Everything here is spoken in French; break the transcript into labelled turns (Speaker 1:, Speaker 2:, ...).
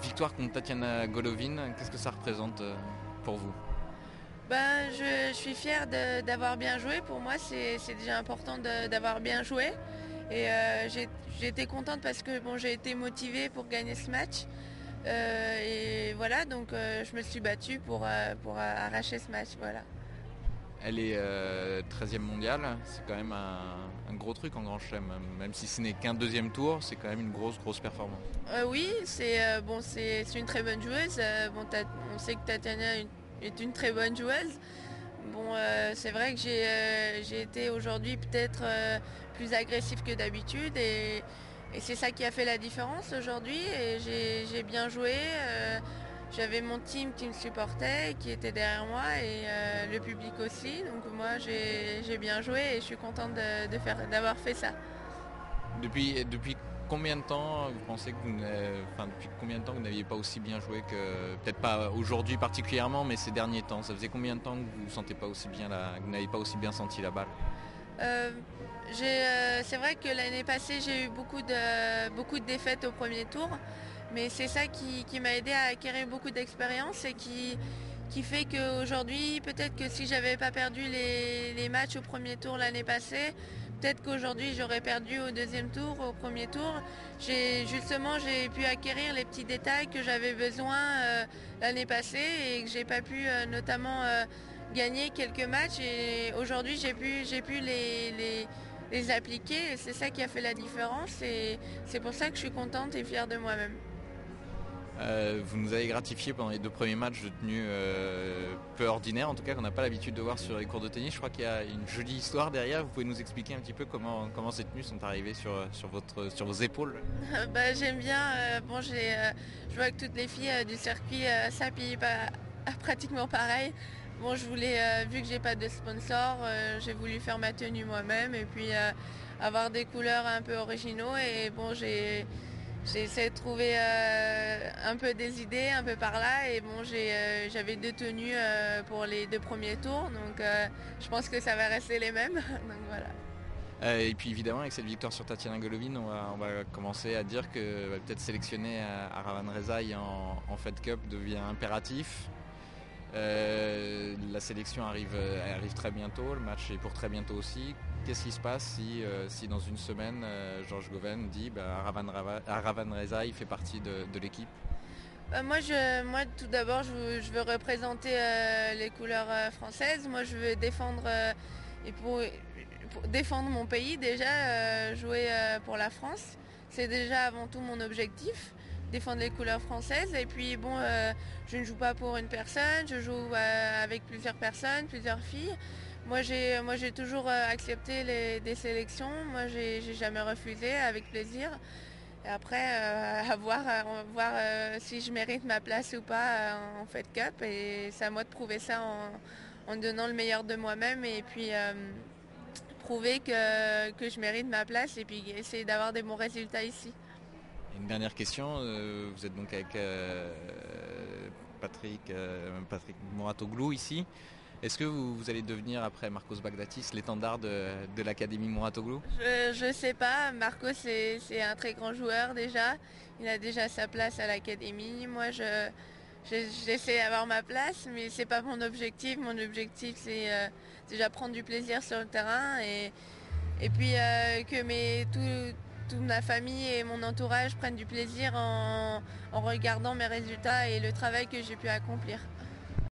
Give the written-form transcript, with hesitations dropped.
Speaker 1: Victoire contre Tatiana Golovin, qu'est-ce que ça représente pour vous?
Speaker 2: Ben, je suis fière d'avoir bien joué. Pour moi, c'est déjà important d'avoir bien joué. Et j'ai été contente parce que bon, j'ai été motivée pour gagner ce match. Et voilà, donc je me suis battue pour arracher ce match. Voilà.
Speaker 1: Elle est 13e mondiale, c'est quand même un gros truc en Grand Chelem. Même si ce n'est qu'un deuxième tour, c'est quand même une grosse performance.
Speaker 2: Oui, c'est une très bonne joueuse. Bon, on sait que Tatiana est une très bonne joueuse. Bon, c'est vrai que j'ai été aujourd'hui peut-être plus agressif que d'habitude et c'est ça qui a fait la différence aujourd'hui et j'ai bien joué. J'avais mon team qui me supportait, qui était derrière moi et le public aussi. Donc moi j'ai bien joué et je suis contente d'avoir fait ça.
Speaker 1: Depuis combien de temps vous pensez que depuis combien de temps vous n'aviez pas aussi bien joué que, peut-être pas aujourd'hui particulièrement, mais ces derniers temps? Ça faisait combien de temps que vous sentez pas aussi bien que vous n'avez pas aussi bien senti la balle?
Speaker 2: Euh, c'est vrai que l'année passée j'ai eu beaucoup de défaites au premier tour, mais c'est ça qui m'a aidé à acquérir beaucoup d'expérience et qui fait qu'aujourd'hui, peut-être que si j'avais pas perdu les matchs au premier tour l'année passée, peut-être qu'aujourd'hui j'aurais perdu au deuxième tour, au premier tour. J'ai pu acquérir les petits détails que j'avais besoin l'année passée et que j'ai pas pu notamment gagner quelques matchs et aujourd'hui j'ai pu les appliquer et c'est ça qui a fait la différence et c'est pour ça que je suis contente et fière de moi-même.
Speaker 1: Vous nous avez gratifié pendant les deux premiers matchs de tenue peu ordinaire, en tout cas qu'on n'a pas l'habitude de voir sur les cours de tennis. Je crois qu'il y a une jolie histoire derrière. Vous pouvez nous expliquer un petit peu comment ces tenues sont arrivées sur vos épaules?
Speaker 2: Bah, j'aime bien. Je vois que toutes les filles du circuit s'habillent pratiquement pareil. Bon, vu que j'ai pas de sponsor, j'ai voulu faire ma tenue moi-même et puis avoir des couleurs un peu originaux. Et bon, j'ai essayé de trouver un peu des idées un peu par là. Et bon, j'avais deux tenues pour les deux premiers tours, donc je pense que ça va rester les mêmes. Donc voilà.
Speaker 1: Et puis évidemment avec cette victoire sur Tatiana Golovin, on va commencer à dire que peut-être sélectionner Aravan Rezaï en Fed Cup devient impératif. La sélection arrive très bientôt, le match est pour très bientôt aussi. Qu'est-ce qui se passe si dans une semaine, Georges Goven dit Aravan Rezaï fait partie de l'équipe?
Speaker 2: Moi, tout d'abord, je veux représenter les couleurs françaises. Moi, je veux défendre et pour défendre mon pays déjà, jouer pour la France. C'est déjà avant tout mon objectif, défendre les couleurs françaises. Et puis bon, je ne joue pas pour une personne, je joue avec plusieurs personnes, plusieurs filles. Moi, j'ai toujours accepté des sélections. Moi, j'ai jamais refusé, avec plaisir. Et après, on va voir si je mérite ma place ou pas en Fed Cup. Et c'est à moi de prouver ça en donnant le meilleur de moi-même et puis prouver que je mérite ma place et puis essayer d'avoir des bons résultats ici.
Speaker 1: Une dernière question, vous êtes donc avec Patrick Mouratoglou ici. Est-ce que vous allez devenir, après Marcos Baghdatis, l'étendard de l'Académie Mouratoglou?
Speaker 2: Je sais pas, Marco c'est un très grand joueur déjà. Il a déjà sa place à l'académie. J'essaie d'avoir ma place, mais c'est pas mon objectif. Mon objectif c'est déjà prendre du plaisir sur le terrain et puis toute ma famille et mon entourage prennent du plaisir en regardant mes résultats et le travail que j'ai pu accomplir.